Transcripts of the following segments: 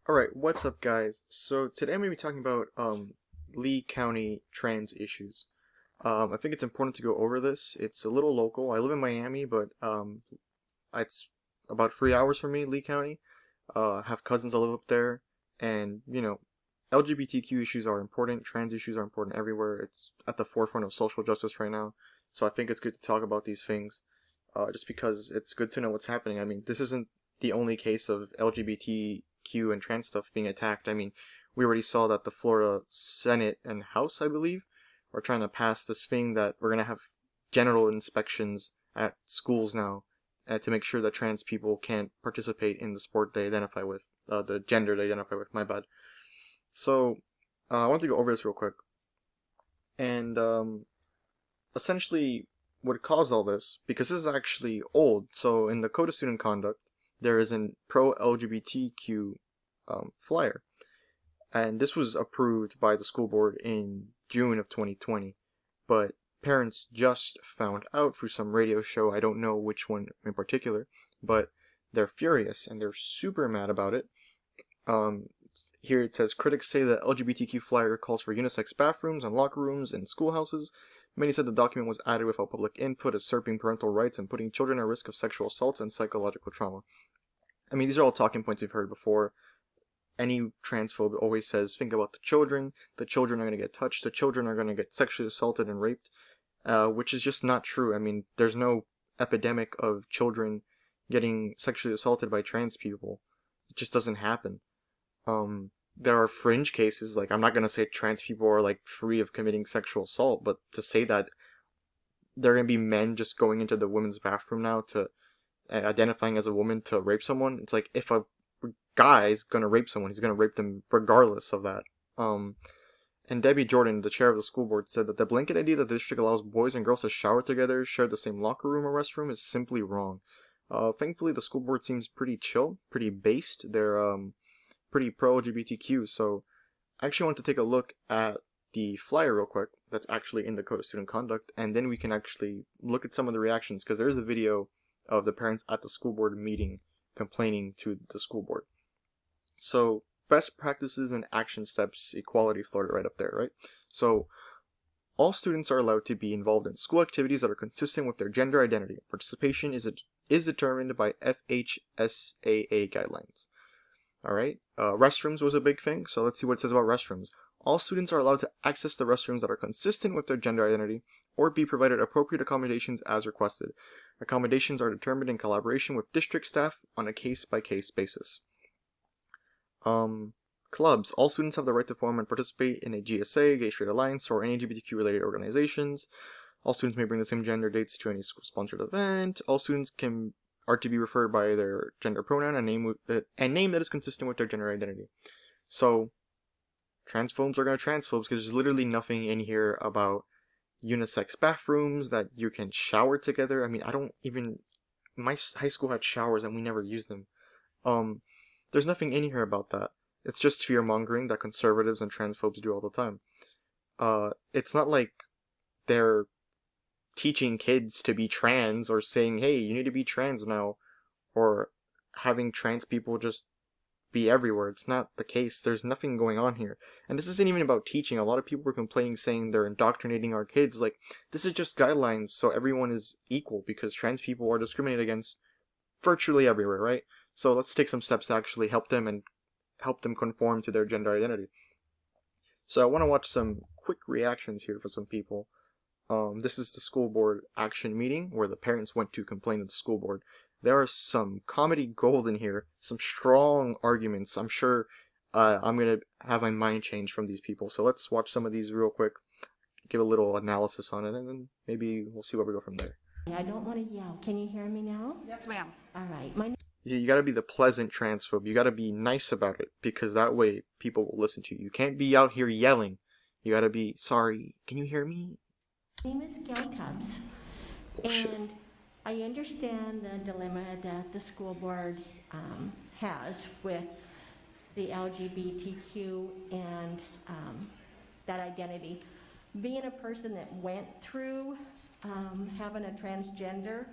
Alright, what's up guys? So today I'm going to be talking about Lee County trans issues. I think it's important to go over this. It's a little local. I live in Miami, but it's about 3 hours from me, Lee County. I have cousins that live up there, and LGBTQ issues are important, trans issues are important everywhere. It's at the forefront of social justice right now. So I think it's good to talk about these things, just because it's good to know what's happening. I mean, this isn't the only case of LGBTQ and trans stuff being attacked. I mean, we already saw that the Florida Senate and House, I believe, are trying to pass this thing that we're going to have genital inspections at schools now to make sure that trans people can't participate in the sport they identify with, the gender they identify with, my bad. So, I want to go over this real quick. And, essentially, what caused all this, because this is actually old, so in the Code of Student Conduct, there is a pro-LGBTQ flyer. And this was approved by the school board in June of 2020. But parents just found out through some radio show, I don't know which one in particular, but they're furious and they're super mad about it. Here it says, critics say the LGBTQ flyer calls for unisex bathrooms and locker rooms in schoolhouses. Many said the document was added without public input, usurping parental rights and putting children at risk of sexual assaults and psychological trauma. I mean, these are all talking points we've heard before. Any transphobe always says, think about the children are going to get touched, the children are going to get sexually assaulted and raped, which is just not true. I mean, there's no epidemic of children getting sexually assaulted by trans people. It just doesn't happen. There are fringe cases, like, I'm not going to say trans people are, like, free of committing sexual assault, but to say that there are going to be men just going into the women's bathroom now to, identifying as a woman to rape someone, it's like, if a guy's gonna rape someone, he's gonna rape them regardless of that. And Debbie Jordan, the chair of the school board, said that the blanket idea that the district allows boys and girls to shower together, share the same locker room or restroom, is simply wrong. Thankfully, the school board seems pretty chill, pretty based. They're pretty pro-LGBTQ, so I actually want to take a look at the flyer real quick that's actually in the Code of Student Conduct, and then we can actually look at some of the reactions, because there is a video of the parents at the school board meeting complaining to the school board. So, best practices and action steps, equality, Florida, right up there, right? So, all students are allowed to be involved in school activities that are consistent with their gender identity. Participation is determined by FHSAA guidelines. Alright, restrooms was a big thing, so let's see what it says about restrooms. All students are allowed to access the restrooms that are consistent with their gender identity or be provided appropriate accommodations as requested. Accommodations are determined in collaboration with district staff on a case-by-case basis. Clubs. All students have the right to form and participate in a GSA, Gay Straight Alliance, or any LGBTQ related organizations. All students may bring the same gender dates to any school-sponsored event. All students are to be referred by their gender pronoun and name that is consistent with their gender identity. So, transphobes are going to transphobes because there's literally nothing in here about unisex bathrooms, that you can shower together. I mean, my high school had showers and we never used them. There's nothing in here about that. It's just fear-mongering that conservatives and transphobes do all the time. It's not like they're teaching kids to be trans or saying, hey, you need to be trans now, or having trans people just be everywhere. It's not the case. There's nothing going on here. And this isn't even about teaching. A lot of people were complaining, saying they're indoctrinating our kids. Like, this is just guidelines so everyone is equal, because trans people are discriminated against virtually everywhere, right? So let's take some steps to actually help them conform to their gender identity. So I want to watch some quick reactions here for some people. This is the school board action meeting where the parents went to complain to the school board. There are some comedy gold in here, some strong arguments. I'm sure I'm going to have my mind changed from these people. So let's watch some of these real quick, give a little analysis on it, and then maybe we'll see where we go from there. I don't want to yell. Can you hear me now? Yes, ma'am. All right. You gotta be the pleasant transphobe. You gotta be nice about it, because that way people will listen to you. You can't be out here yelling. You gotta be, sorry, can you hear me? My name is Gail Tubbs, and I understand the dilemma that the school board has with the LGBTQ and that identity. Being a person that went through having a transgender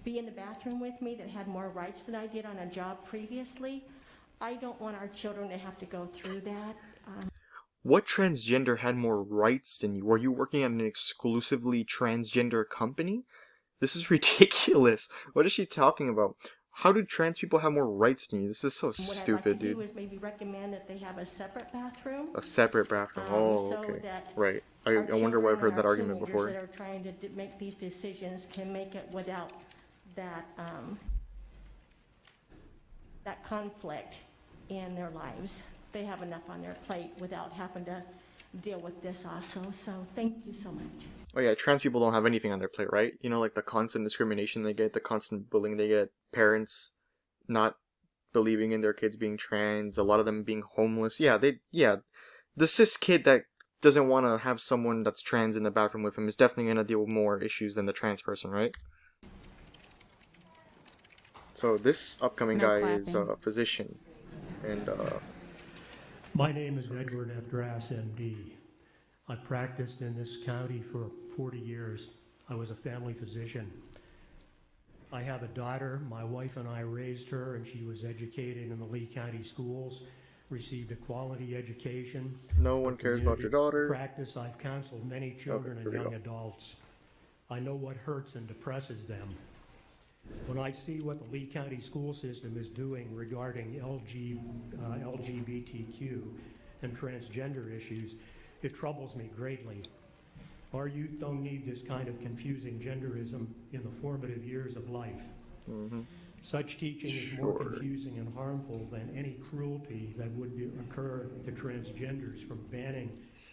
be in the bathroom with me that had more rights than I did on a job previously, I don't want our children to have to go through that. What transgender had more rights than you? Were you working at an exclusively transgender company? This is ridiculous. What is she talking about? How do trans people have more rights than you? This is so What I'd like to stupid, do dude. is maybe recommend that they have a separate bathroom, A separate bathroom. Oh, so okay. that Right. our I wonder why I've children and heard our that argument teenagers before. that are trying to make these decisions can make it without that, that conflict in their lives. They have enough on their plate without having to deal with this also. So thank you so much. Oh yeah, trans people don't have anything on their plate, right? You know, like the constant discrimination they get, the constant bullying they get, parents not believing in their kids being trans, a lot of them being homeless. The cis kid that doesn't want to have someone that's trans in the bathroom with him is definitely going to deal with more issues than the trans person, right? So this upcoming No guy is clapping. a physician, and My name is Edward F. Drass, MD. I practiced in this county for 40 years. I was a family physician. I have a daughter. My wife and I raised her, and she was educated in the Lee County schools, received a quality education. no For one cares about your community daughter. practice, I've counseled many children here and we young go. adults. I know what hurts and depresses them. When I see what the Lee County school system is doing regarding LGBTQ and transgender issues, it troubles me greatly. Our youth don't need this kind of confusing genderism in the formative years of life. Mm-hmm. Such teaching is more Sure. confusing and harmful than any cruelty that would occur to transgenders from banning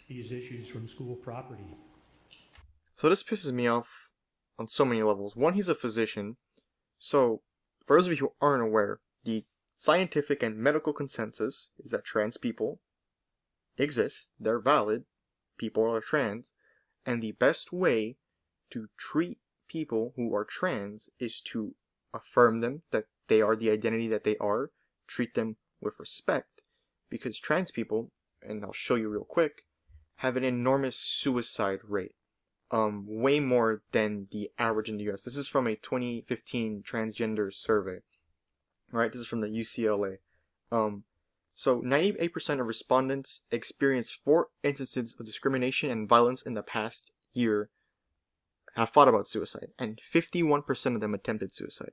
these issues from school property. So this pisses me off on so many levels. One, he's a physician. So, for those of you who aren't aware, the scientific and medical consensus is that trans people exist, they're valid, people are trans, and the best way to treat people who are trans is to affirm them that they are the identity that they are, treat them with respect, because trans people, and I'll show you real quick, have an enormous suicide rate. Way more than the average in the US. This is from a 2015 transgender survey. Right, this is from the UCLA. So 98% of respondents experienced 4 instances of discrimination and violence in the past year have thought about suicide, and 51% of them attempted suicide.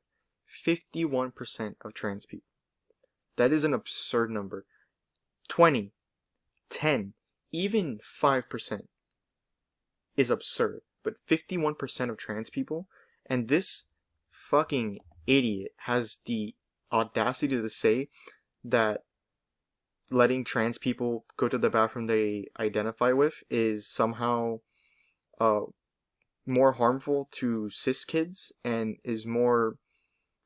51% of trans people. That is an absurd number. 20, 10, even 5% is absurd, but 51% of trans people, and this fucking idiot has the audacity to say that letting trans people go to the bathroom they identify with is somehow more harmful to cis kids and is more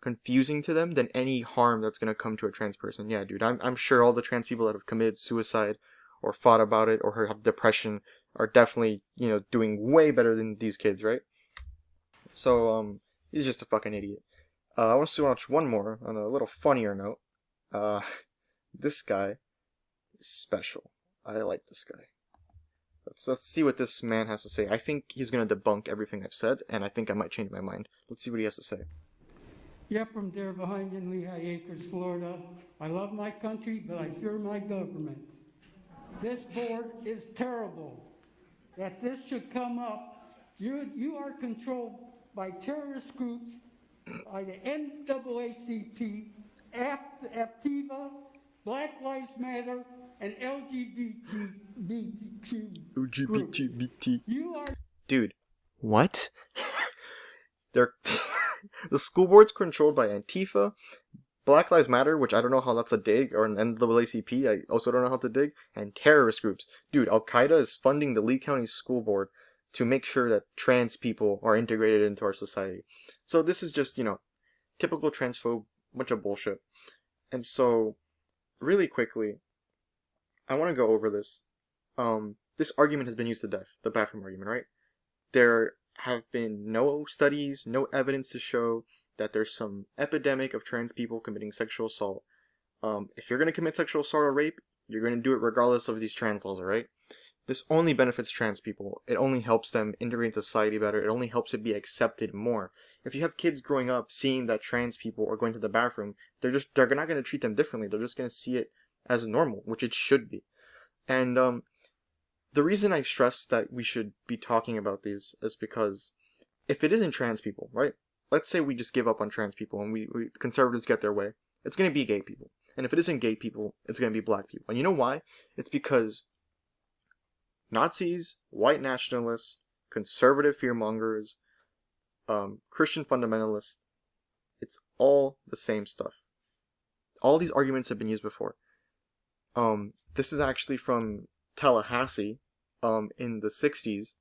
confusing to them than any harm that's going to come to a trans person. Yeah, dude, I'm sure all the trans people that have committed suicide or thought about it or have depression are definitely, doing way better than these kids, right? So, he's just a fucking idiot. I want to watch one more on a little funnier note. This guy is special. I like this guy. Let's see what this man has to say. I think he's gonna debunk everything I've said, and I think I might change my mind. Let's see what he has to say. Yep, from there behind in Lehigh Acres, Florida. I love my country, but I fear my government. This board is terrible. That this should come up. You are controlled by terrorist groups, by the NAACP, FTIVA, Black Lives Matter, and LGBTQ groups. You are... Dude, what? They're the school board's controlled by Antifa, Black Lives Matter, which I don't know how that's a dig, or an NAACP, I also don't know how to dig, and terrorist groups. Dude, Al-Qaeda is funding the Lee County School Board to make sure that trans people are integrated into our society. So this is just, typical transphobe, bunch of bullshit. And so, really quickly, I want to go over this. This argument has been used to death, the bathroom argument, right? There have been no studies, no evidence to show that there's some epidemic of trans people committing sexual assault. If you're going to commit sexual assault or rape, you're going to do it regardless of these trans laws, alright? This only benefits trans people. It only helps them integrate into society better. It only helps it be accepted more. If you have kids growing up seeing that trans people are going to the bathroom, they're not going to treat them differently. They're just going to see it as normal, which it should be. And the reason I stress that we should be talking about these is because if it isn't trans people, right? Let's say we just give up on trans people and we conservatives get their way. It's going to be gay people. And if it isn't gay people, it's going to be black people. And you know why? It's because Nazis, white nationalists, conservative fearmongers, Christian fundamentalists, it's all the same stuff. All these arguments have been used before. This is actually from Tallahassee, in the 60s,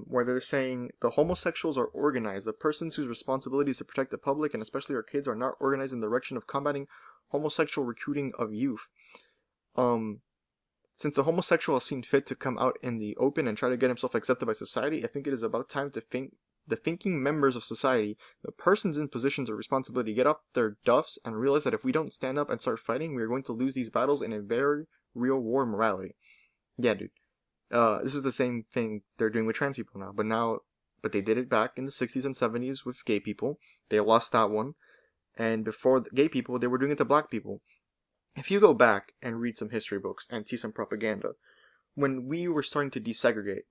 where they're saying the homosexuals are organized. The persons whose responsibility is to protect the public, and especially our kids, are not organized in the direction of combating homosexual recruiting of youth. Since a homosexual has seen fit to come out in the open and try to get himself accepted by society, I think it is about time to the thinking members of society, the persons in positions of responsibility, get up their duffs and realize that if we don't stand up and start fighting, we are going to lose these battles in a very real war morality. Yeah, dude. This is the same thing they're doing with trans people now, but they did it back in the 60s and 70s with gay people. They lost that one. And before the gay people, they were doing it to black people. If you go back and read some history books and see some propaganda, when we were starting to desegregate,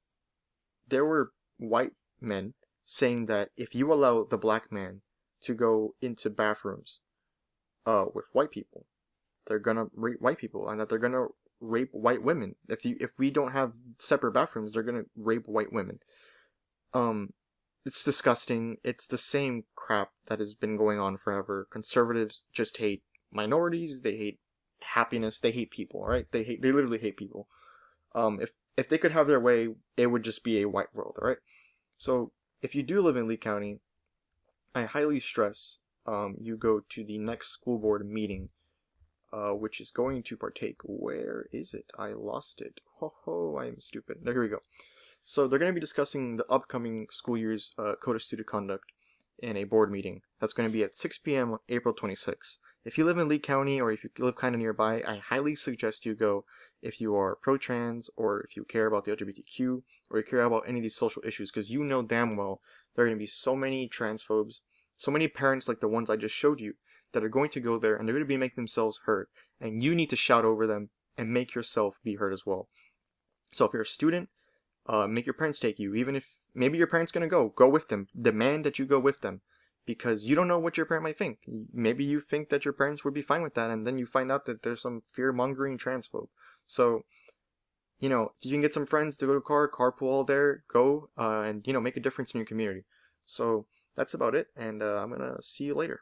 there were white men saying that if you allow the black man to go into bathrooms with white people, they're gonna rape white people, and that they're gonna rape white women. If we don't have separate bathrooms, they're gonna rape white women. It's disgusting. It's the same crap that has been going on forever. Conservatives just hate minorities. They hate happiness. They hate people. Right? They literally hate people. If they could have their way, it would just be a white world. All right. So if you do live in Lee County, I highly stress you go to the next school board meeting, which is going to partake. Where is it? I lost it. Ho, I am stupid. There, here we go. So they're going to be discussing the upcoming school year's Code of Student Conduct in a board meeting. That's going to be at 6 p.m. on April 26th. If you live in Lee County, or if you live kind of nearby, I highly suggest you go if you are pro-trans, or if you care about the LGBTQ, or you care about any of these social issues, because you know damn well there are going to be so many transphobes, so many parents like the ones I just showed you, that are going to go there and they're going to be making themselves heard, and you need to shout over them and make yourself be heard as well. So if you're a student, make your parents take you. Even if maybe your parents going to go with them. Demand that you go with them, because you don't know what your parent might think. Maybe you think that your parents would be fine with that, and then you find out that there's some fear-mongering transphobe. So, if you can get some friends to go to carpool all there, go, and make a difference in your community. So that's about it, and I'm gonna see you later.